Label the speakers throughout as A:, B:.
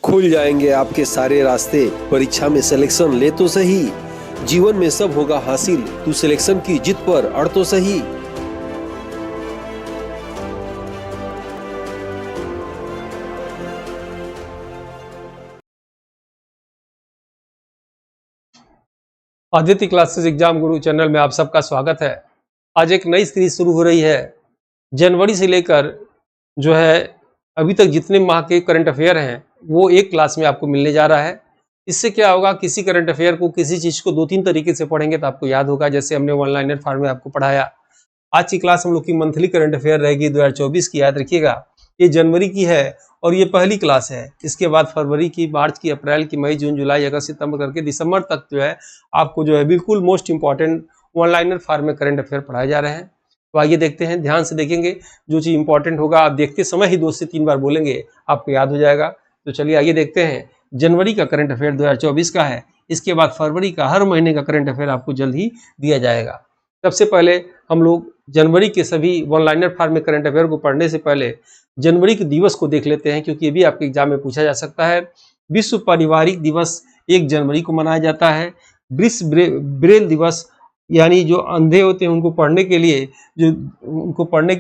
A: खुल जाएंगे आपके सारे रास्ते। परीक्षा में सिलेक्शन ले तो सही, जीवन में सब होगा हासिल। तू सिलेक्शन की जिद पर अड़ तो सही।
B: आदित्य क्लासेस एग्जाम गुरु चैनल में आप सबका स्वागत है। आज एक नई सीरीज शुरू हो रही है। जनवरी से लेकर जो है अभी तक जितने माह के करंट अफेयर हैं वो एक क्लास में आपको मिलने जा रहा है। इससे क्या होगा, किसी करंट अफेयर को, किसी चीज को 2-3 तरीके से पढ़ेंगे तो आपको याद होगा। जैसे हमने वन लाइनर फॉर्म में आपको पढ़ाया। आज की क्लास हम लोग की मंथली करंट अफेयर रहेगी 2024 की, याद रखिएगा। ये जनवरी की है और ये पहली क्लास है। इसके बाद फरवरी की, मार्च की, अप्रैल की, मई, जून, जुलाई, अगस्त, सितंबर करके दिसंबर तक जो है आपको जो है बिल्कुल most important one liner form में करंट अफेयर पढ़ाए जा रहे हैं। तो आइए देखते हैं, ध्यान से देखेंगे। जो चीज़ इंपॉर्टेंट होगा आप देखते समय ही 2 से 3 बार बोलेंगे, आपको याद हो जाएगा। तो चलिए आइए देखते हैं। जनवरी का करंट अफेयर 2024 का है। इसके बाद फरवरी का, हर महीने का करंट अफेयर आपको जल्द ही दिया जाएगा। सबसे पहले हम लोग जनवरी के सभी वन लाइनर फॉर्म में करंट अफेयर को पढ़ने से पहले जनवरी के दिवस को देख लेते हैं, क्योंकि ये भी आपके एग्जाम में पूछा जा सकता है। विश्व पारिवारिक दिवस 1 जनवरी को मनाया जाता है। विश्व ब्रेल दिवस, यानी जो अंधे होते हैं उनको पढ़ने के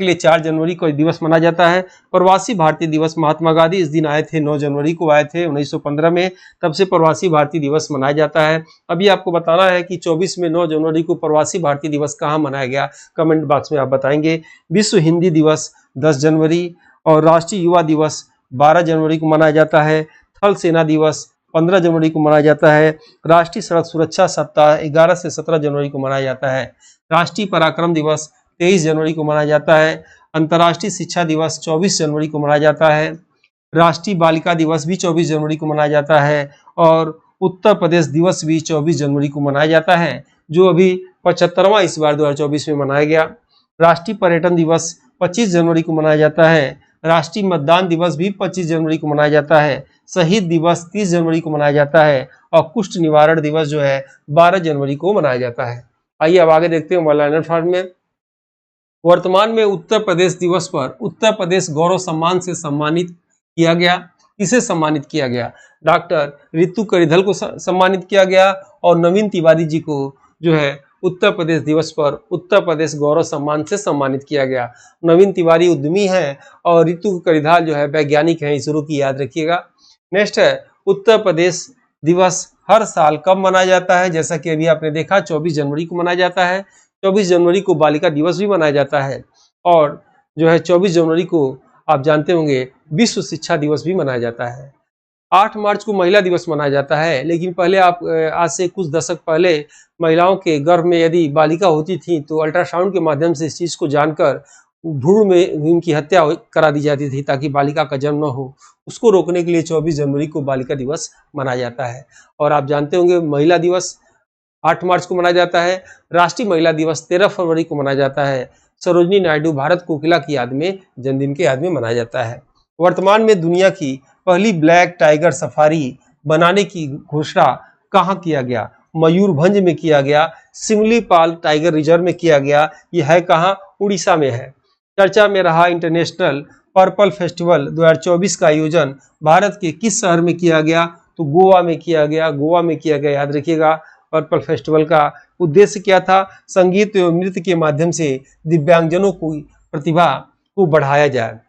B: लिए 4 जनवरी को दिवस मनाया जाता है। प्रवासी भारतीय दिवस, महात्मा गांधी इस दिन आए थे, 9 जनवरी को आए थे 1915 में, तब से प्रवासी भारतीय दिवस मनाया जाता है। अभी आपको बताना है कि 24 में 9 जनवरी को प्रवासी भारतीय दिवस कहाँ मनाया गया, कमेंट बॉक्स में आप बताएंगे। विश्व हिंदी दिवस 10 जनवरी और राष्ट्रीय युवा दिवस 12 जनवरी को मनाया जाता है। थल सेना दिवस 15 जनवरी को मनाया जाता है। राष्ट्रीय सड़क सुरक्षा सप्ताह 11 से 17 जनवरी को मनाया जाता है। राष्ट्रीय पराक्रम दिवस 23 जनवरी को मनाया जाता है। अंतर्राष्ट्रीय शिक्षा दिवस 24 जनवरी को मनाया जाता है। राष्ट्रीय बालिका दिवस भी 24 जनवरी को मनाया जाता है और उत्तर प्रदेश दिवस भी 24 जनवरी को मनाया जाता है, जो अभी 75वां इस बार 2024 में मनाया गया। राष्ट्रीय पर्यटन दिवस 25 जनवरी को मनाया जाता है। राष्ट्रीय मतदान दिवस भी 25 जनवरी को मनाया जाता है। शहीद दिवस 30 जनवरी को मनाया जाता है और कुष्ठ निवारण दिवस जो है 12 जनवरी को मनाया जाता है। आइए अब आगे देखते हैं वन लाइनर फॉर्म में। वर्तमान में उत्तर प्रदेश दिवस पर उत्तर प्रदेश गौरव सम्मान से सम्मानित किया गया। किसे सम्मानित किया गया? डॉक्टर रितु करिधल को सम्मानित किया गया और नवीन तिवारी जी को जो है उत्तर प्रदेश दिवस पर उत्तर प्रदेश गौरव सम्मान से सम्मानित किया गया। नवीन तिवारी उद्यमी हैं और रितु करिधल जो है वैज्ञानिक हैं, इसरो की, याद रखिएगा। नेक्स्ट है, उत्तर प्रदेश दिवस हर साल कब मनाया जाता है? जैसा कि अभी आपने देखा 24 जनवरी को मनाया जाता है। 24 जनवरी को बालिका दिवस भी मनाया जाता है और जो है 24 जनवरी को आप जानते होंगे विश्व शिक्षा दिवस भी मनाया जाता है। 8 मार्च को महिला दिवस मनाया जाता है, लेकिन पहले आप आज से कुछ दशक पहले महिलाओं के गर्भ में यदि बालिका होती थी तो अल्ट्रासाउंड के माध्यम से इस चीज़ को जानकर भ्रूण में उनकी हत्या करा दी जाती थी ताकि बालिका का जन्म न हो। उसको रोकने के लिए 24 जनवरी को बालिका दिवस मनाया जाता है। और आप जानते होंगे महिला दिवस 8 मार्च को मनाया जाता है। राष्ट्रीय महिला दिवस 13 फरवरी को मनाया जाता है। सरोजिनी नायडू भारत कोकिला की याद में, जन्मदिन की याद में मनाया जाता है। वर्तमान में दुनिया की पहली ब्लैक टाइगर सफारी बनाने की घोषणा कहाँ किया गया? मयूरभंज में किया गया। सिमलीपाल टाइगर रिजर्व में किया गया। यह है कहाँ? उड़ीसा में है। चर्चा में रहा इंटरनेशनल पर्पल फेस्टिवल 2024 का आयोजन भारत के किस शहर में किया गया? तो गोवा में किया गया। गोवा में किया गया, याद रखिएगा। पर्पल फेस्टिवल का उद्देश्य क्या था? संगीत एवं नृत्य के माध्यम से दिव्यांगजनों की प्रतिभा को बढ़ाया जाए।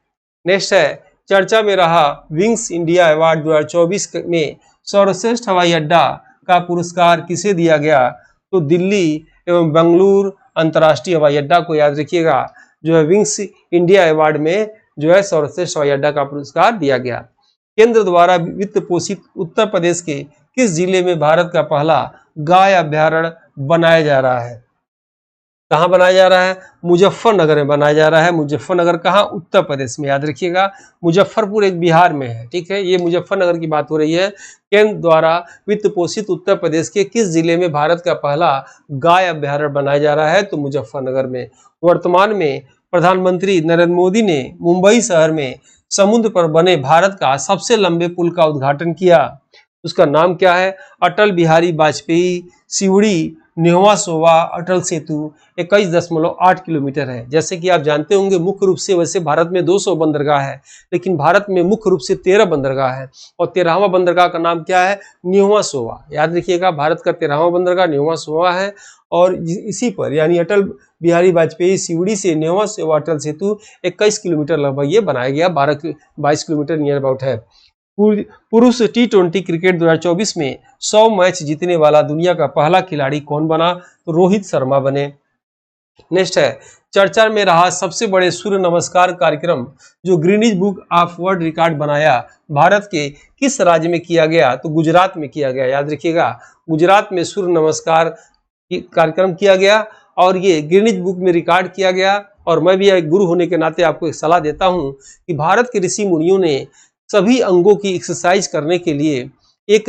B: नेक्स्ट है, चर्चा में रहा विंग्स इंडिया अवार्ड 2024 में सर्वश्रेष्ठ हवाई अड्डा का पुरस्कार किसे दिया गया? तो दिल्ली एवं बेंगलुरु अंतर्राष्ट्रीय हवाई अड्डा को, याद रखिएगा। जो है विंग्स इंडिया अवार्ड में जो है सर्वश्रेष्ठ हवाई अड्डा का पुरस्कार दिया गया। केंद्र द्वारा वित्त पोषित उत्तर प्रदेश के किस जिले में भारत का पहला गाय अभ्यारण्य बनाया जा रहा है? कहाँ बनाया जा रहा है? मुजफ्फरनगर में बनाया जा रहा है। मुजफ्फरनगर कहाँ? उत्तर प्रदेश में, याद रखिएगा। मुजफ्फरपुर एक बिहार में है, ठीक है। ये मुजफ्फरनगर की बात हो रही है। केंद्र द्वारा वित्त पोषित उत्तर प्रदेश के किस जिले में भारत का पहला गाय अभ्यारण्य बनाया जा रहा है? तो मुजफ्फरनगर में। वर्तमान में प्रधानमंत्री नरेंद्र मोदी ने मुंबई शहर में समुद्र पर बने भारत का सबसे लंबे पुल का उद्घाटन किया। उसका नाम क्या है? अटल बिहारी वाजपेयी सिवड़ी न्योवा सोवा अटल सेतु 21.8 किलोमीटर है। जैसे कि आप जानते होंगे मुख्य रूप से वैसे भारत में 200 बंदरगाह है, लेकिन भारत में मुख्य रूप से 13 बंदरगाह है और 13वां बंदरगाह का नाम क्या है? न्योवा सोवा। याद रखिएगा, भारत का 13वां बंदरगाह न्योवा सोवा है और इसी पर यानी अटल बिहारी वाजपेयी सिवड़ी से न्योवा सोवा अटल सेतु 21 किलोमीटर लगभग ये बनाया गया, 22 किलोमीटर नियर अबाउट है। पुरुष T20 क्रिकेट 2024 में 100 मैच जीतने वाला दुनिया का पहला खिलाड़ी कौन बना? तो रोहित शर्मा बने। नेक्स्ट है, चर्चा में रहा सबसे बड़े सूर्य नमस्कार कार्यक्रम जो Greenidge book of world record बनाया, भारत के किस राज्य में किया गया? तो गुजरात में किया गया। याद रखिएगा, गुजरात में सूर्य नमस्कार कार्यक्रम किया गया और ये ग्रीनिज बुक में रिकॉर्ड किया गया। और मैं भी एक गुरु होने के नाते आपको एक सलाह देता हूं कि भारत के ऋषि मुनियों ने सभी अंगों की एक्सरसाइज करने के लिए एक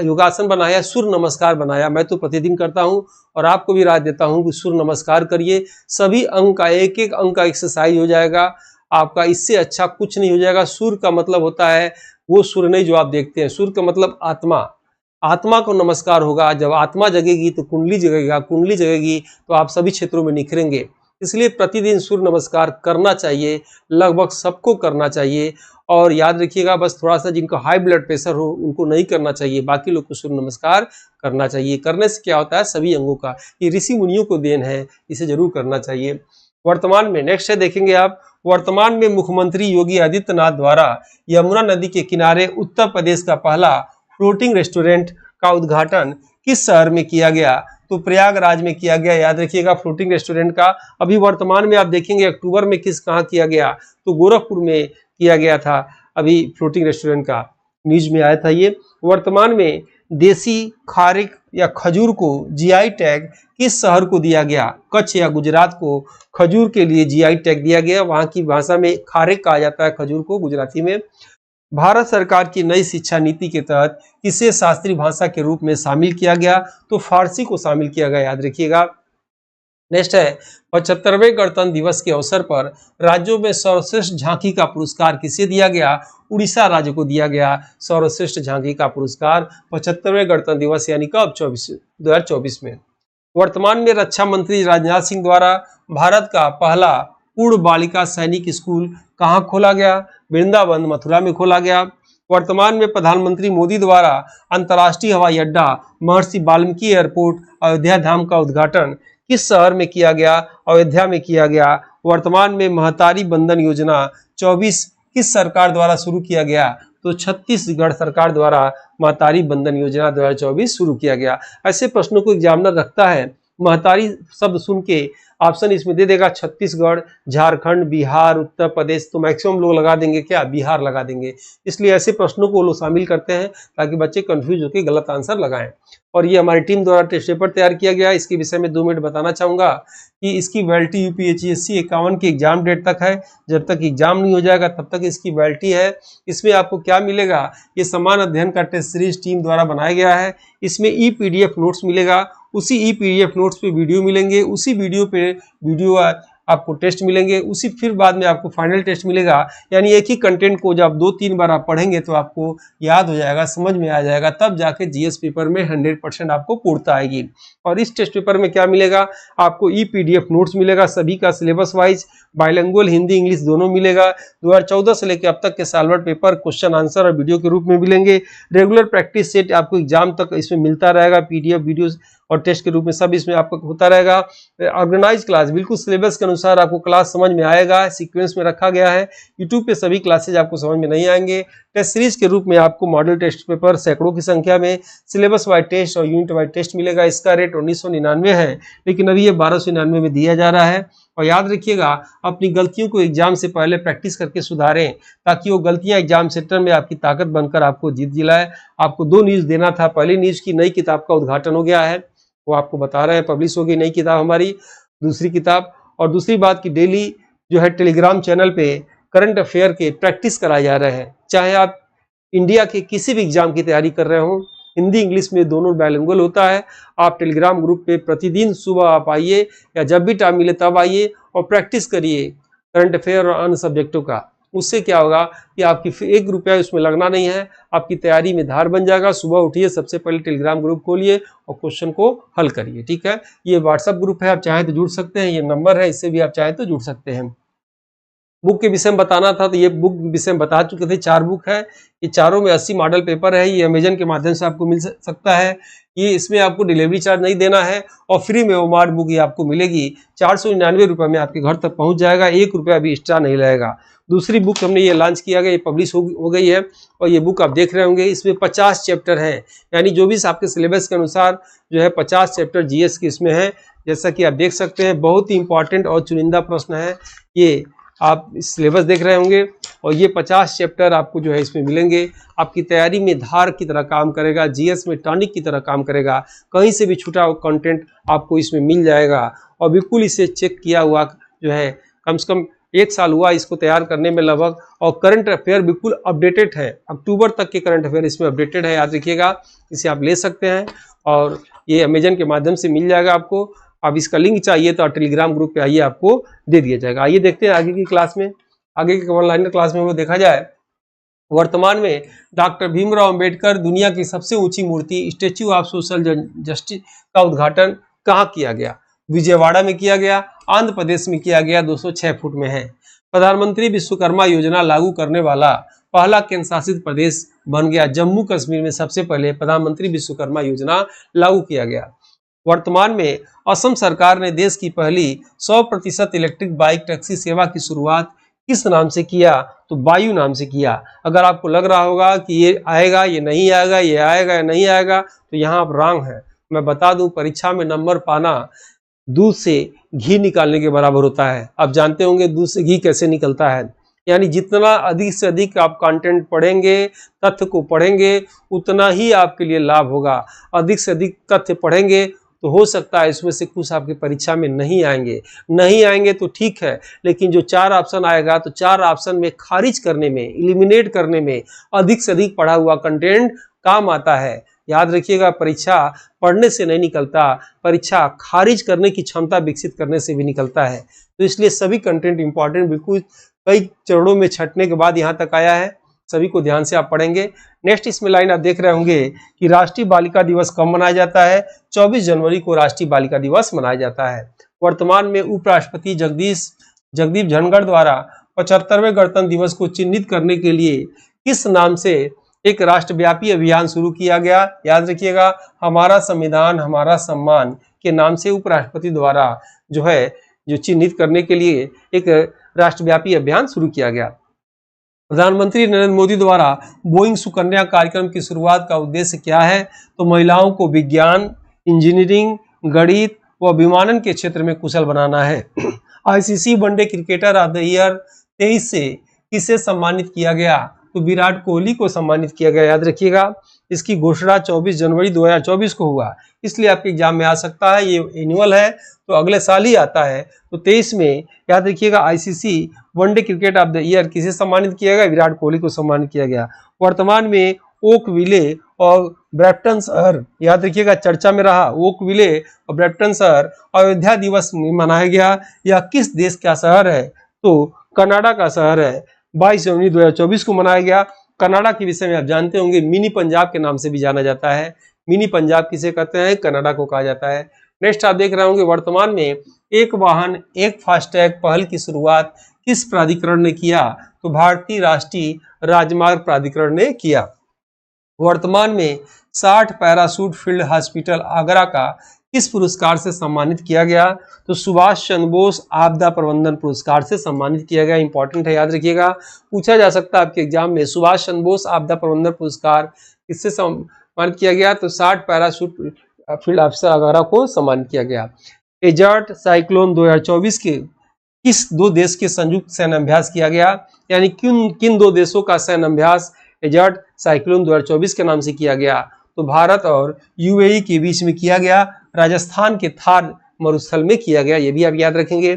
B: योगासन बनाया, सूर्य नमस्कार बनाया। मैं तो प्रतिदिन करता हूं और आपको भी राय देता हूं कि सूर्य नमस्कार करिए। सभी अंग का एक एक अंग का एक्सरसाइज हो जाएगा आपका, इससे अच्छा कुछ नहीं हो जाएगा। सूर्य का मतलब होता है वो सूर्य नहीं जो आप देखते हैं, सूर्य का मतलब आत्मा, आत्मा को नमस्कार होगा। जब आत्मा जगेगी तो कुंडली जगेगा, कुंडली जगेगी तो आप सभी क्षेत्रों में निखरेंगे। इसलिए प्रतिदिन सूर्य नमस्कार करना चाहिए, लगभग सबको करना चाहिए। और याद रखिएगा, बस थोड़ा सा जिनको हाई ब्लड प्रेशर हो उनको नहीं करना चाहिए, बाकी लोग को सूर्य नमस्कार करना चाहिए। करने से क्या होता है, सभी अंगों का, ये ऋषि मुनियों को देन है, इसे जरूर करना चाहिए। वर्तमान में नेक्स्ट है, देखेंगे आप, वर्तमान में मुख्यमंत्री योगी आदित्यनाथ द्वारा यमुना नदी के किनारे उत्तर प्रदेश का पहला फ्लोटिंग रेस्टोरेंट का उद्घाटन किस शहर में किया गया? तो प्रयागराज में किया गया। याद रखिएगा, फ्लोटिंग रेस्टोरेंट का अभी वर्तमान में आप देखेंगे अक्टूबर में कहाँ किया गया? तो गोरखपुर में किया गया था। अभी फ्लोटिंग रेस्टोरेंट का न्यूज में आया था ये। वर्तमान में देसी खारिक या खजूर को जीआई टैग किस शहर को दिया गया? कच्छ या गुजरात को खजूर के लिए जीआई टैग दिया गया। वहां की भाषा में खारिक कहा जाता है खजूर को, गुजराती में। भारत सरकार की नई शिक्षा नीति के तहत किसे शास्त्रीय भाषा के रूप में शामिल किया गया? तो फारसी को शामिल किया गया। याद रखिएगा। नेक्स्ट है, 75वें गणतंत्र दिवस के अवसर पर राज्यों में सर्वश्रेष्ठ झांकी का पुरस्कार किसे दिया गया? उड़ीसा राज्य को दिया गया सर्वश्रेष्ठ झांकी का पुरस्कार 75वें गणतंत्र दिवस यानी कब? 2024 में। वर्तमान में रक्षा मंत्री राजनाथ सिंह द्वारा भारत का पहला पूर्ण बालिका सैनिक स्कूल कहाँ खोला गया? वृंदावन मथुरा में खोला गया। वर्तमान में प्रधानमंत्री मोदी द्वारा अंतर्राष्ट्रीय हवाई अड्डा महर्षि वाल्मीकि एयरपोर्ट अयोध्या धाम का उद्घाटन किस शहर में किया गया? अयोध्या में किया गया। वर्तमान में महतारी बंधन योजना 24 किस सरकार द्वारा शुरू किया गया? तो छत्तीसगढ़ सरकार द्वारा महतारी बंधन योजना 2024 शुरू किया गया। ऐसे प्रश्नों को एग्जामिनर रखता है। महतारी शब्द सुन के ऑप्शन इसमें दे देगा छत्तीसगढ़, झारखंड, बिहार, उत्तर प्रदेश, तो मैक्सिमम लोग लगा देंगे क्या? बिहार लगा देंगे। इसलिए ऐसे प्रश्नों को लोग शामिल करते हैं ताकि बच्चे कंफ्यूज होकर गलत आंसर लगाएं। और ये हमारी टीम द्वारा टेस्ट पेपर तैयार किया गया। इसके विषय में 2 मिनट बताना चाहूंगा कि इसकी वैलिडिटी यूपीएससी 51 की एग्जाम डेट तक है। जब तक एग्जाम नहीं हो जाएगा तब तक इसकी वैलिडिटी है। इसमें आपको क्या मिलेगा? ये समान अध्ययन का टेस्ट सीरीज टीम द्वारा बनाया गया है। इसमें ई-पीडीएफ नोट्स मिलेगा, उसी ई-पीडीएफ नोट्स पे वीडियो मिलेंगे, उसी वीडियो पे आपको टेस्ट मिलेंगे, उसी फिर बाद में आपको फाइनल टेस्ट मिलेगा। यानी एक ही कंटेंट को जब 2-3 बार आप पढ़ेंगे तो आपको याद हो जाएगा, समझ में आ जाएगा, तब जाके जीएस पेपर में 100% आपको पूर्णता आएगी। और इस टेस्ट पेपर में क्या मिलेगा? आपको ई-पीडीएफ नोट्स मिलेगा सभी का syllabus wise, bilingual Hindi English दोनों मिलेगा। 2014 से लेकर अब तक के साल भर पेपर क्वेश्चन आंसर और वीडियो के रूप में मिलेंगे। रेगुलर प्रैक्टिस सेट आपको एग्जाम तक इसमें मिलता रहेगा, पीडीएफ वीडियोस और टेस्ट के रूप में सब इसमें आपको होता रहेगा। ऑर्गेनाइज क्लास बिल्कुल सिलेबस के अनुसार आपको क्लास समझ में आएगा, सीक्वेंस में रखा गया है। यूट्यूब पे सभी क्लासेज आपको समझ में नहीं आएंगे। टेस्ट सीरीज के रूप में आपको मॉडल टेस्ट पेपर सैकड़ों की संख्या में, सिलेबस वाइज टेस्ट और यूनिट वाइज टेस्ट मिलेगा। इसका रेट 1999 है, लेकिन अभी ये 1299 में दिया जा रहा है। और याद रखिएगा, अपनी गलतियों को एग्जाम से पहले प्रैक्टिस करके सुधारें ताकि वो गलतियां एग्जाम सेंटर में आपकी ताकत बनकर आपको जीत दिलाए। आपको 2 न्यूज देना था। पहली न्यूज की नई किताब का उद्घाटन हो गया है, वो आपको बता रहे हैं, पब्लिश होगी नई किताब हमारी, दूसरी किताब। और दूसरी बात की डेली जो है टेलीग्राम चैनल पे करंट अफेयर के प्रैक्टिस कराए जा रहे हैं। चाहे आप इंडिया के किसी भी एग्जाम की तैयारी कर रहे हो, हिंदी इंग्लिश में दोनों बाइलिंगुअल होता है। आप टेलीग्राम ग्रुप पे प्रतिदिन सुबह आप आइए या जब भी टाइम मिले तब आइए और प्रैक्टिस करिए करंट अफेयर और अन्य सब्जेक्टों का। उससे क्या होगा कि आपकी 1 रुपया उसमें लगना नहीं है, आपकी तैयारी में धार बन जाएगा। सुबह उठिए, सबसे पहले टेलीग्राम ग्रुप खोलिए और क्वेश्चन को हल करिए, ठीक है। ये व्हाट्सएप ग्रुप है, आप चाहें तो जुड़ सकते हैं, ये नंबर है, इससे भी आप चाहें तो जुड़ सकते हैं। बुक के विषय में बताना था तो ये बुक विषय में बता चुके थे। 4 बुक है, ये चारों में 80 मॉडल पेपर है। ये अमेजन के माध्यम से आपको मिल सकता है। ये इसमें आपको डिलीवरी चार्ज नहीं देना है और फ्री में ओमार्ट बुक ये आपको मिलेगी। 499 रुपये में आपके घर तक पहुंच जाएगा, 1 रुपया भी एक्स्ट्रा नहीं लगेगा। दूसरी बुक हमने ये लॉन्च किया गया, ये पब्लिश हो गई है और ये बुक आप देख रहे होंगे। इसमें 50 चैप्टर हैं, यानी जो भी आपके सिलेबस के अनुसार जो है 50 चैप्टर जीएस के इसमें है। जैसा कि आप देख सकते हैं, बहुत ही इंपॉर्टेंट और चुनिंदा प्रश्न है। ये आप सिलेबस देख रहे होंगे और ये 50 चैप्टर आपको जो है इसमें मिलेंगे। आपकी तैयारी में धार की तरह काम करेगा, जीएस में टॉनिक की तरह काम करेगा। कहीं से भी छूटा हुआ कंटेंट आपको इसमें मिल जाएगा और बिल्कुल इसे चेक किया हुआ जो है, कम से कम 1 साल हुआ इसको तैयार करने में लगभग। और करंट अफेयर बिल्कुल अपडेटेड है, अक्टूबर तक के करंट अफेयर इसमें अपडेटेड है, याद रखिएगा। इसे आप ले सकते हैं और ये अमेजन के माध्यम से मिल जाएगा आपको। अब इसका लिंक चाहिए तो टेलीग्राम ग्रुप पे आइए, आपको दे दिया जाएगा। आइए देखते हैं आगे की क्लास में, आगे की ऑनलाइन क्लास में वो देखा जाए। वर्तमान में डॉक्टर भीमराव अंबेडकर दुनिया की सबसे ऊंची मूर्ति स्टैच्यू ऑफ सोशल जस्टिस का उद्घाटन कहाँ किया गया? विजयवाड़ा में किया गया, आंध्र प्रदेश में किया गया, 206 फुट में है। प्रधानमंत्री विश्वकर्मा योजना लागू करने वाला पहला केंद्र शासित प्रदेश बन गया। जम्मू कश्मीर में सबसे पहले प्रधानमंत्री विश्वकर्मा योजना लागू किया गया। वर्तमान में असम सरकार ने देश की पहली 100% इलेक्ट्रिक बाइक टैक्सी सेवा की शुरुआत किस नाम से किया? तो वायु नाम से किया। अगर आपको लग रहा होगा कि ये आएगा, ये नहीं आएगा, ये आएगा या नहीं आएगा, तो यहाँ आप रॉन्ग है। मैं बता दूं, परीक्षा में नंबर पाना दूध से घी निकालने के बराबर होता है। आप जानते होंगे दूध से घी कैसे निकलता है, यानी जितना अधिक से अधिक आप कंटेंट पढ़ेंगे, तथ्य को पढ़ेंगे, उतना ही आपके लिए लाभ होगा। अधिक से अधिक तथ्य पढ़ेंगे तो हो सकता है इसमें से कुछ आपकी परीक्षा में नहीं आएंगे तो ठीक है, लेकिन जो 4 ऑप्शन आएगा तो 4 ऑप्शन में खारिज करने में, एलिमिनेट करने में अधिक से अधिक पढ़ा हुआ कंटेंट काम आता है। याद रखिएगा, परीक्षा पढ़ने से नहीं निकलता, परीक्षा खारिज करने की क्षमता विकसित करने से भी निकलता है। तो इसलिए सभी कंटेंट इंपॉर्टेंट, बिल्कुल कई चरणों में छटने के बाद यहाँ तक आया है। सभी को ध्यान से आप पढ़ेंगे। नेक्स्ट इसमें लाइन आप देख रहे होंगे कि राष्ट्रीय बालिका दिवस कब मनाया जाता है? 24 जनवरी को राष्ट्रीय बालिका दिवस मनाया जाता है। वर्तमान में उपराष्ट्रपति जगदीप धनखड़ द्वारा 75वें गणतंत्र दिवस को चिन्हित करने के लिए किस नाम से एक राष्ट्रव्यापी अभियान शुरू किया गया? याद रखिएगा, हमारा संविधान हमारा सम्मान के नाम से उपराष्ट्रपति द्वारा जो चिन्हित करने के लिए एक राष्ट्रव्यापी अभियान शुरू किया गया। प्रधानमंत्री नरेंद्र मोदी द्वारा बोइंग सुकन्या कार्यक्रम की शुरुआत का उद्देश्य क्या है? तो महिलाओं को विज्ञान, इंजीनियरिंग, गणित व विमानन के क्षेत्र में कुशल बनाना है। ICC one day cricketer of the year 23 से किसे सम्मानित किया गया? तो विराट कोहली को सम्मानित किया गया। याद रखिएगा, इसकी घोषणा 24 जनवरी 2024 को हुआ, इसलिए आपके एग्जाम में आ सकता है। ये एनुअल है तो अगले साल ही आता है। तो 23 में याद रखिएगा, ICC one day cricket of the year किसे सम्मानित किया गया? विराट कोहली को सम्मानित किया गया। वर्तमान में ओक विले और ब्रैम्पटन शहर, याद रखिएगा चर्चा में रहा, ओक विले और ब्रैम्पटन शहर अयोध्या दिवस मनाया गया। यह किस देश का शहर है? तो कनाडा का शहर है। 22 जनवरी 2024 को मनाया गया। कनाडा के विषय में आप जानते होंगे, मिनी पंजाब के नाम से भी जाना जाता है। मिनी पंजाब किसे कहते हैं? कनाडा को कहा जाता है। नेक्स्ट आप देख रहे होंगे, वर्तमान में एक वाहन एक फास्टैग पहल की शुरुआत किस प्राधिकरण ने किया? तो भारतीय राष्ट्रीय राजमार्ग प्राधिकरण ने किया। वर्तमान में 60 पैराशूट फील्ड हॉस्पिटल आगरा का किस पुरस्कार से सम्मानित किया गया? तो सुभाष चंद्र बोस आपदा प्रबंधन पुरस्कार से सम्मानित किया गया। इंपॉर्टेंट है, याद रखिएगा, पूछा जा सकता है आपके एग्जाम में। सुभाष चंद्र बोस आपदा प्रबंधन पुरस्कार किससे सम्मानित किया गया? तो 60 पैराशूट फील्ड ऑफिसर आगरा को सम्मानित किया गया। एजर्ट साइक्लोन 2024 के किस 2 देश के संयुक्त सैन्य अभ्यास किया गया? यानी किन 2 देशों का सैन्य अभ्यास एजर्ट साइक्लोन 2024 के नाम से किया गया? तो भारत और यूएई के बीच में किया गया, राजस्थान के थार मरुस्थल में किया गया। ये भी आप याद रखेंगे।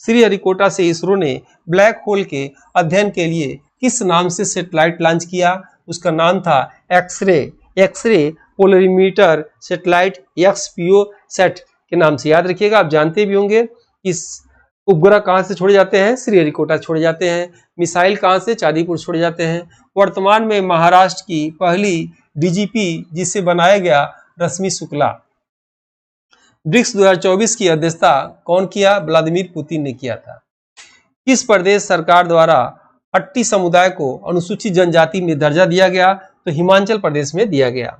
B: श्रीहरिकोटा से इसरो ने ब्लैक होल के अध्ययन के लिए किस नाम से सैटेलाइट लॉन्च किया? उसका नाम था X ray polarimeter satellite, XPO set के नाम से। याद रखिएगा, आप जानते भी होंगे इस उपग्रह कहाँ से छोड़े जाते हैं? श्रीहरिकोटा छोड़े जाते हैं। मिसाइल कहाँ से? चांदीपुर छोड़े जाते हैं। वर्तमान में महाराष्ट्र की पहली डीजीपी जिसे बनाया गया रश्मि शुक्ला। ब्रिक्स 2024 की अध्यक्षता कौन किया? व्लादिमीर पुतिन ने किया था। किस प्रदेश सरकार द्वारा अट्टी समुदाय को अनुसूचित जनजाति में दर्जा दिया गया? तो हिमाचल प्रदेश में दिया गया।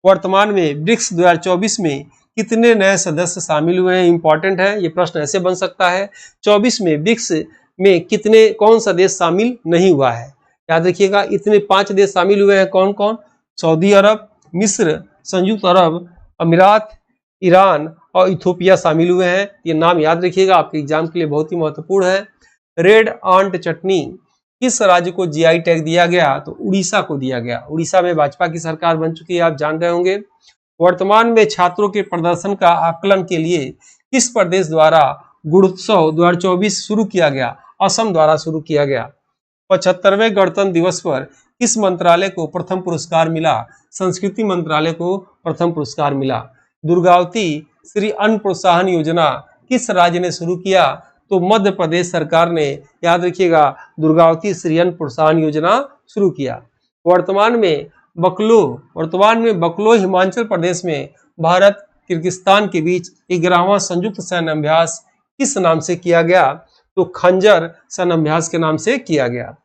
B: वर्तमान में ब्रिक्स 2024 में कितने नए सदस्य शामिल हुए हैं? इंपॉर्टेंट है, ये प्रश्न ऐसे बन सकता है। 24 में ब्रिक्स में कितने कौन सा देश शामिल नहीं हुआ है? याद रखिएगा, इतने 5 देश शामिल हुए हैं। कौन कौन? सऊदी अरब, मिस्र, संयुक्त अरब अमीरात, ईरान और इथोपिया शामिल हुए हैं। ये नाम याद रखिएगा, आपके एग्जाम के लिए बहुत ही महत्वपूर्ण है। रेड आंट चटनी किस राज्य को जीआई टैग दिया गया? तो उड़ीसा को दिया गया। उड़ीसा में भाजपा की सरकार बन चुकी है, आप जान रहे होंगे। वर्तमान में छात्रों के प्रदर्शन का आकलन के लिए किस प्रदेश द्वारा गुणोत्सव 2024 शुरू किया गया? असम द्वारा शुरू किया गया। 75वें गणतंत्र दिवस पर किस मंत्रालय को प्रथम पुरस्कार मिला? संस्कृति मंत्रालय को प्रथम पुरस्कार मिला। दुर्गावती श्री अन्न प्रोत्साहन योजना किस राज्य ने शुरू किया? तो मध्य प्रदेश सरकार ने, याद रखिएगा, दुर्गावती श्री अन्न प्रोत्साहन योजना शुरू किया। वर्तमान में बकलो हिमाचल प्रदेश में भारत किर्गिस्तान के बीच 11वां संयुक्त सैन्य अभ्यास किस नाम से किया गया? तो खंजर सैन्य अभ्यास के नाम से किया गया।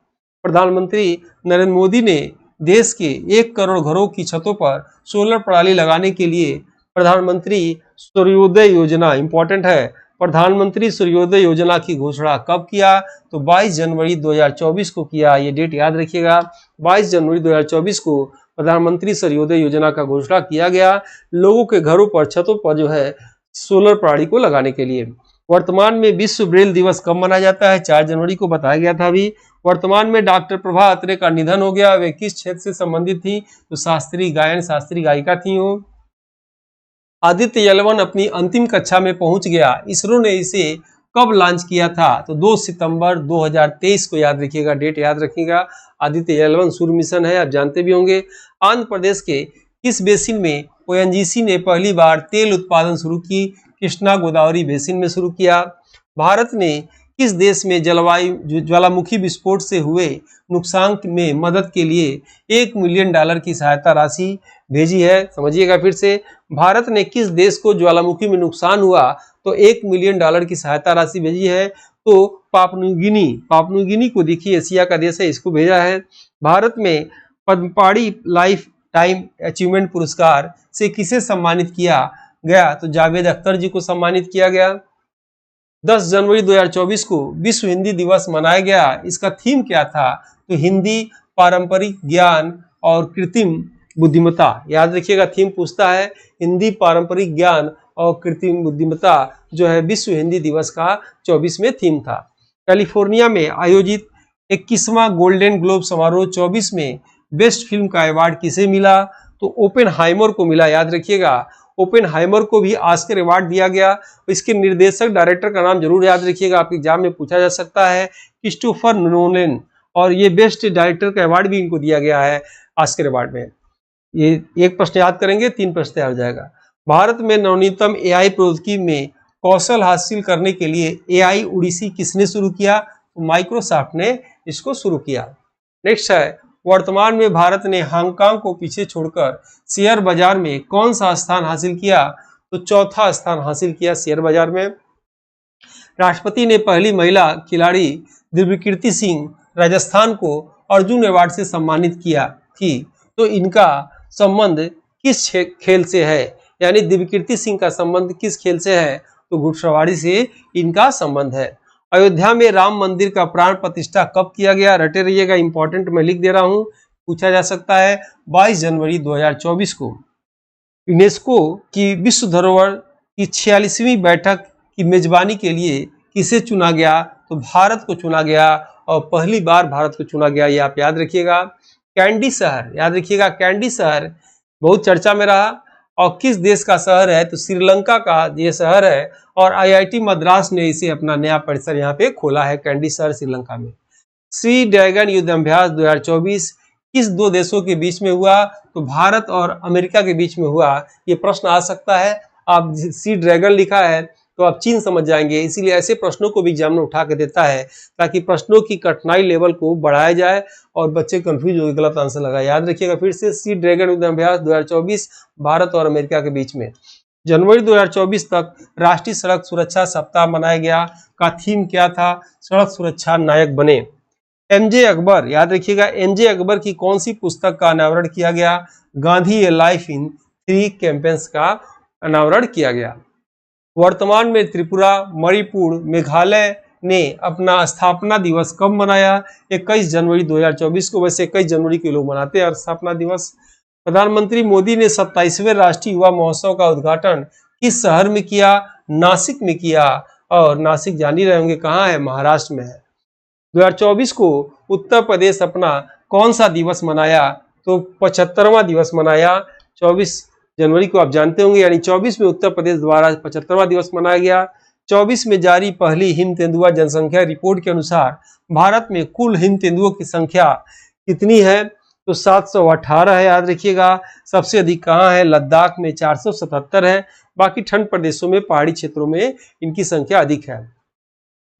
B: प्रधानमंत्री नरेंद्र मोदी ने देश के 1 करोड़ घरों की छतों पर सोलर प्रणाली लगाने के लिए प्रधानमंत्री सूर्योदय योजना, इंपॉर्टेंट है, प्रधानमंत्री सूर्योदय योजना की घोषणा कब किया? तो 22 जनवरी 2024 को किया। ये डेट याद रखिएगा, 22 जनवरी 2024 को प्रधानमंत्री सूर्योदय योजना का घोषणा किया गया, लोगों के घरों पर, छतों पर जो है सोलर प्रणाली को लगाने के लिए। वर्तमान में विश्व ब्रेल दिवस कब मनाया जाता है? 4 जनवरी को बताया गया था अभी। वर्तमान में डॉक्टर प्रभा अत्रे का निधन हो गया। वे किस क्षेत्र से संबंधित थी? तो शास्त्रीय गायन, शास्त्रीय गायिका थी वो। आदित्य L1 अपनी अंतिम कक्षा में पहुंच गया, इसरो ने इसे कब लॉन्च किया था? तो 2 सितंबर 2023 को, याद रखिएगा, डेट याद रखिएगा। आदित्य L1 सूर्य मिशन है, आप जानते भी होंगे। आंध्र प्रदेश के किस बेसिन में ONGC ने पहली बार तेल उत्पादन शुरू की? कृष्णा गोदावरी बेसिन में शुरू किया। भारत ने किस देश में ज्वालामुखी विस्फोट से हुए नुकसान में मदद के लिए $1 मिलियन की सहायता राशि भेजी है? समझिएगा फिर से, भारत ने किस देश को ज्वालामुखी में नुकसान हुआ तो $1 मिलियन की सहायता राशि भेजी है? तो पापुआ को, देखिए एशिया का देश है, इसको भेजा है। भारत में पद्मपाणि लाइफ टाइम अचीवमेंट पुरस्कार से किसे सम्मानित किया गया? तो जावेद अख्तर जी को सम्मानित किया गया। 10 जनवरी 2024 को विश्व हिंदी दिवस मनाया गया। इसका थीम क्या था? तो हिंदी, पारंपरिक ज्ञान और कृत्रिम बुद्धिमत्ता। याद रखिएगा, थीम पूछता है हिंदी, पारंपरिक ज्ञान और कृत्रिम बुद्धिमत्ता जो है विश्व हिंदी दिवस का 24 में थीम था। कैलिफोर्निया में आयोजित 21वां गोल्डन ग्लोब समारोह 24 में बेस्ट फिल्म का अवार्ड किसे मिला? तो ओपेनहाइमर को मिला। याद रखिएगा, ओपेनहाइमर को भी ऑस्कर अवार्ड दिया गया। इसके निर्देशक, डायरेक्टर का नाम जरूर याद रखिएगा, आपके एग्जाम में पूछा जा सकता है, क्रिस्टोफर नोलन। और ये बेस्ट डायरेक्टर का अवार्ड भी इनको दिया गया है ऑस्कर अवार्ड में। ये एक प्रश्न याद करेंगे, 3 प्रश्न तैयार हो जाएगा। भारत में नवनीतम AI प्रौद्योगिकी में कौशल हासिल करने के लिए AI ओडिसी किसने शुरू किया? तो माइक्रोसॉफ्ट ने इसको शुरू किया। नेक्स्ट है, वर्तमान में भारत ने हांगकांग को पीछे छोड़कर शेयर बाजार में कौन सा स्थान हासिल किया? तो चौथा स्थान हासिल किया शेयर बाजार में। राष्ट्रपति ने पहली महिला खिलाड़ी दिव्यकीर्ति सिंह राजस्थान को अर्जुन अवार्ड से सम्मानित किया थी, तो इनका संबंध किस खेल से है? यानी दिव्यकीर्ति सिंह का संबंध किस खेल से है? तो घुड़सवारी से इनका संबंध है। अयोध्या में राम मंदिर का प्राण प्रतिष्ठा कब किया गया? रटे रहिएगा, इंपॉर्टेंट मैं लिख दे रहा हूं, पूछा जा सकता है। 22 जनवरी 2024 को। यूनेस्को की विश्व धरोहर की 46वीं बैठक की मेजबानी के लिए किसे चुना गया? तो भारत को चुना गया, और पहली बार भारत को चुना गया, ये आप याद रखिएगा। कैंडी शहर, याद रखिएगा, कैंडी शहर बहुत चर्चा में रहा, और किस देश का शहर है? तो श्रीलंका का ये शहर है, और IIT मद्रास ने इसे अपना नया परिसर यहाँ पे खोला है, कैंडी शहर श्रीलंका में। सी ड्रैगन युद्ध अभ्यास 2024 किस 2 देशों के बीच में हुआ? तो भारत और अमेरिका के बीच में हुआ। ये प्रश्न आ सकता है। आप सी ड्रैगन लिखा है, तो आप चीन समझ जाएंगे। इसीलिए ऐसे प्रश्नों को भी एग्जाम में उठा के देता है ताकि प्रश्नों की कठिनाई लेवल को बढ़ाया जाए और बच्चे कंफ्यूज होकर गलत आंसर लगाए। याद रखिएगा फिर से, सी ड्रैगन युद्ध अभ्यास 2024 भारत और अमेरिका के बीच में। जनवरी 2024 तक राष्ट्रीय सड़क सुरक्षा सप्ताह मनाया गया का थीम क्या था? सड़क सुरक्षा नायक बने। एमजे अकबर, याद रखिएगा, एमजे अकबर की कौन सी पुस्तक का अनावरण किया गया? गांधी ए लाइफ इन 3 कैंपेन्स का अनावरण किया गया। वर्तमान में त्रिपुरा, मणिपुर, मेघालय ने अपना स्थापना दिवस कब मनाया? 21 जनवरी 2024 को। वैसे 21 जनवरी को लोग मनाते हैं स्थापना दिवस। प्रधानमंत्री मोदी ने 27वें राष्ट्रीय युवा महोत्सव का उद्घाटन किस शहर में किया? नासिक में किया। और नासिक जान ही रहे होंगे कहाँ है? महाराष्ट्र में है। 2024 को उत्तर प्रदेश अपना कौन सा दिवस मनाया? तो 75वां दिवस मनाया। 24 जनवरी को आप जानते होंगे, यानी 24 में उत्तर प्रदेश द्वारा 75वां दिवस मनाया गया। 24 में जारी पहली हिम तेंदुआ जनसंख्या रिपोर्ट के अनुसार भारत में कुल हिम तेंदुओं की संख्या कितनी है? तो 718 है, याद रखिएगा। सबसे अधिक कहाँ है? लद्दाख में 477 है। बाकी ठंड प्रदेशों में, पहाड़ी क्षेत्रों में इनकी संख्या अधिक है।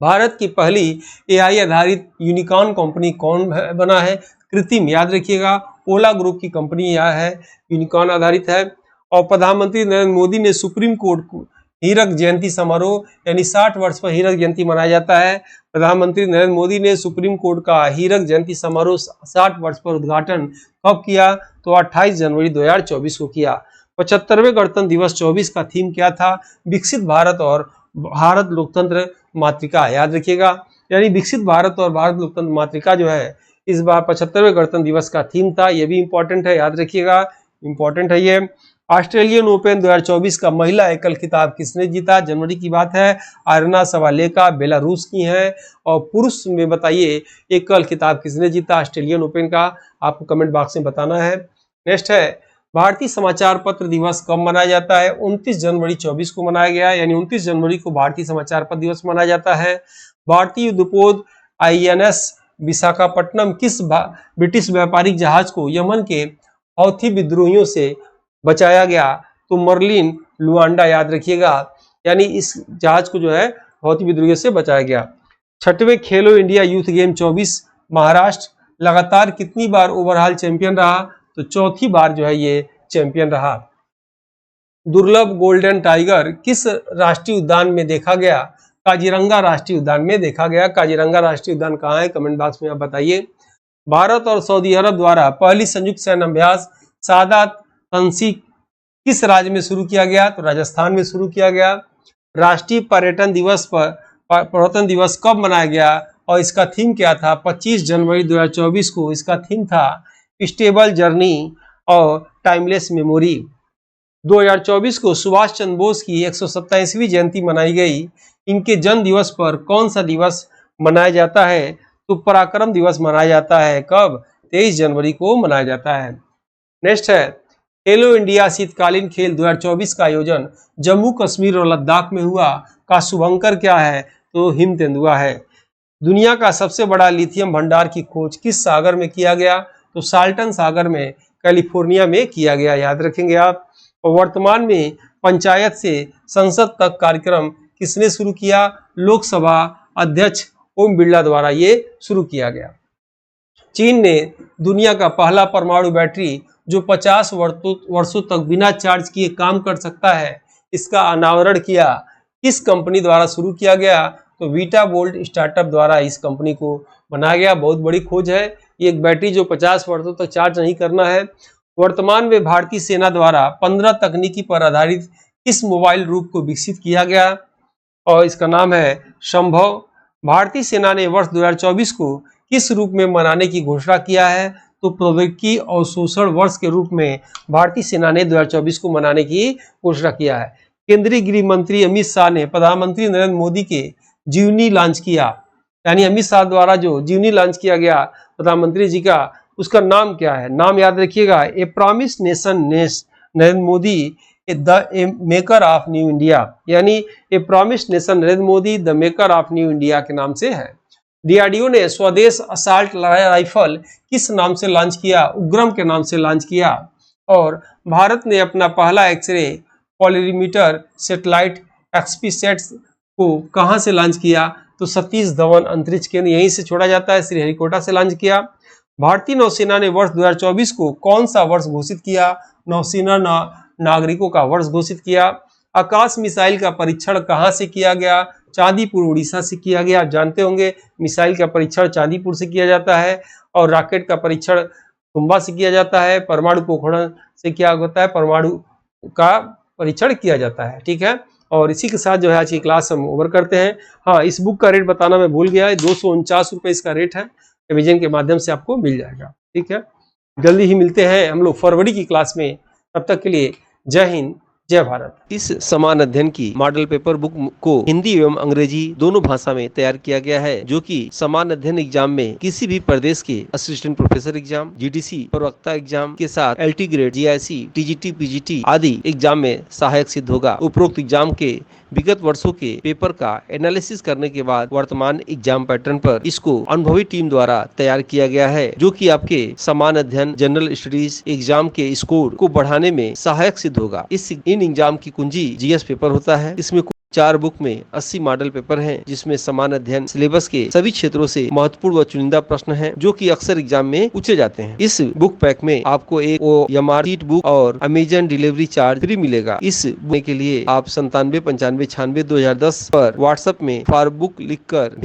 B: भारत की पहली एआई आधारित यूनिकॉर्न कंपनी कौन बना है? कृत्रिम, याद रखिएगा, ओला ग्रुप की कंपनी यह है, यूनिकॉर्न आधारित है। और प्रधानमंत्री नरेंद्र मोदी ने सुप्रीम कोर्ट को हीरक जयंती समारोह, यानी 60 वर्ष पर हीरक जयंती मनाया जाता है। प्रधानमंत्री नरेंद्र मोदी ने सुप्रीम कोर्ट का हीरक जयंती समारोह 60 वर्ष पर उद्घाटन कब किया? तो 28 जनवरी 2024 को किया। 75वें गणतंत्र दिवस 24 का थीम क्या था? विकसित भारत और भारत लोकतंत्र मातृका, याद रखिएगा। यानी विकसित भारत और भारत लोकतंत्र मातृका जो है इस बार 75वें गणतंत्र दिवस का थीम था। ये भी इंपॉर्टेंट है, याद रखिएगा, इंपॉर्टेंट है ये। ऑस्ट्रेलियन ओपन 2024 का महिला एकल खिताब किसने जीता? जनवरी की बात है। आयरना सवालेका बेलारूस की हैं। और पुरुष में बताइए एकल खिताब किसने जीता ऑस्ट्रेलियन ओपन का? आपको कमेंट बॉक्स में बताना है। नेक्स्ट है, भारतीय समाचार पत्र दिवस कब मनाया जाता है? 29 जनवरी 24 को मनाया गया, यानी 29 जनवरी को भारतीय समाचार पत्र दिवस मनाया जाता है। भारतीय युद्धपोत INS विशाखापट्टनम किस ब्रिटिश व्यापारिक जहाज को यमन के हौथी विद्रोहियों से बचाया गया? तो मर्लिन लुआंडा, याद रखिएगा। यानी इस जहाज को जो है हौथी विद्रोहियों से बचाया गया। 6वें खेलो इंडिया यूथ गेम 24 महाराष्ट्र लगातार कितनी बार ओवरऑल चैंपियन रहा? तो चौथी बार जो है ये चैंपियन रहा। दुर्लभ गोल्डन टाइगर किस राष्ट्रीय उद्यान में देखा गया? काजीरंगा राष्ट्रीय उद्यान में देखा गया। काजीरंगा राष्ट्रीय उद्यान कहाँ है? कमेंट बॉक्स में आप बताइए। भारत और सऊदी अरब द्वारा पहली संयुक्त सैन्य अभ्यास सादात तंसी किस राज्य में शुरू किया गया? तो राजस्थान में शुरू किया गया। राष्ट्रीय पर्यटन दिवस कब मनाया गया और इसका थीम क्या था? 25 जनवरी 2024 को इसका थीम था स्टेबल जर्नी और टाइमलेस मेमोरी। 2024 को सुभाष चंद्र बोस की 127वीं जयंती मनाई गई। इनके जन्म दिवस पर कौन सा दिवस मनाया जाता है? तो पराक्रम दिवस मनाया जाता है। कब? 23 जनवरी को मनाया जाता है। नेक्स्ट है, खेलो इंडिया शीतकालीन खेल 2024 का आयोजन जम्मू कश्मीर और लद्दाख में हुआ का शुभंकर क्या है? तो हिम तेंदुआ है। दुनिया का सबसे बड़ा लिथियम भंडार की खोज किस सागर में किया गया? तो साल्टन सागर में कैलिफोर्निया में किया गया, याद रखेंगे आप। और वर्तमान में पंचायत से संसद तक कार्यक्रम किसने शुरू किया? लोकसभा अध्यक्ष ओम बिरला द्वारा ये शुरू किया गया। चीन ने दुनिया का पहला परमाणु बैटरी जो 50 वर्षों तक बिना चार्ज किए काम कर सकता है, इसका अनावरण किया किस कंपनी द्वारा शुरू किया गया? तो वीटा वोल्ट स्टार्टअप द्वारा इस कंपनी को बनाया गया। बहुत बड़ी खोज है ये, एक बैटरी जो 50 वर्षों तक चार्ज नहीं करना है। वर्तमान में भारतीय सेना द्वारा 15 तकनीकी पर आधारित किस मोबाइल रूप को विकसित किया गया? और इसका नाम है संभव। भारतीय सेना ने वर्ष 2024 को किस रूप में मनाने की घोषणा किया है? तो प्रौद्योगिकी अवशोषण वर्ष के रूप में भारतीय सेना ने 2024 को मनाने की घोषणा किया है। केंद्रीय गृह मंत्री अमित शाह ने प्रधानमंत्री नरेंद्र मोदी के जीवनी लॉन्च किया, यानी अमित शाह द्वारा जो जीवनी लॉन्च किया गया प्रधानमंत्री जी का, उसका नाम क्या है? नाम याद रखिएगा, a promise nation Narendra Modi the maker of new India, यानी a promise nation Narendra Modi the maker of new India के नाम से है। डीआरडीओ ने स्वदेश असॉल्ट राइफल किस नाम से लॉन्च किया? उग्रम के नाम से लॉन्च किया। और भारत ने अपना पहला एक्सरे पॉलिरीमीटर सैटेलाइट एक्सपी सेट्स को कहाँ से लॉन्च किया? तो सतीश धवन अंतरिक्ष केंद्र यहीं से छोड़ा जाता है, श्रीहरिकोटा से लॉन्च किया। भारतीय नौसेना ने वर्ष 2024 को कौन सा वर्ष घोषित किया? नौसेना नागरिकों का वर्ष घोषित किया। आकाश मिसाइल का परीक्षण कहाँ से किया गया? चांदीपुर उड़ीसा से किया गया। आप जानते होंगे मिसाइल का परीक्षण चांदीपुर से किया जाता है और रॉकेट का परीक्षण तुम्बा से किया जाता है। परमाणु पोखरण से क्या होता है? परमाणु का परीक्षण किया जाता है। ठीक है, और इसी के साथ जो है आज की क्लास हम ओवर करते हैं। हाँ, इस बुक का रेट बताना मैं भूल गया है, 249 रुपये इसका रेट है। अमेजन के माध्यम से आपको मिल जाएगा। ठीक है, जल्दी ही मिलते हैं हम लोग फरवरी की क्लास में। तब तक के लिए जय हिंद, जय भारत।
A: इस समान अध्ययन की मॉडल पेपर बुक को हिंदी एवं अंग्रेजी दोनों भाषा में तैयार किया गया है, जो कि समान अध्ययन एग्जाम में किसी भी प्रदेश के असिस्टेंट प्रोफेसर एग्जाम, जीडीसी प्रवक्ता एग्जाम के साथ LT grade, GIC, TGT, PGT आदि एग्जाम में सहायक सिद्ध होगा। उपरोक्त एग्जाम के विगत वर्षों के पेपर का एनालिसिस करने के बाद वर्तमान एग्जाम पैटर्न पर इसको अनुभवी टीम द्वारा तैयार किया गया है, जो कि आपके समान अध्ययन जनरल स्टडीज एग्जाम के स्कोर को बढ़ाने में सहायक सिद्ध होगा। इन एग्जाम की कुंजी जीएस पेपर होता है। इसमें 4 बुक में 80 मॉडल पेपर हैं, जिसमें समान अध्ययन सिलेबस के सभी क्षेत्रों से महत्वपूर्ण व चुनिंदा प्रश्न हैं, जो कि अक्सर एग्जाम में पूछे जाते हैं। इस बुक पैक में आपको एक OMR शीट बुक और अमेजन डिलीवरी चार्ज फ्री मिलेगा। इस बुक के लिए आप 97 95 96 2010 पर व्हाट्सएप में फॉर बुक लिखकर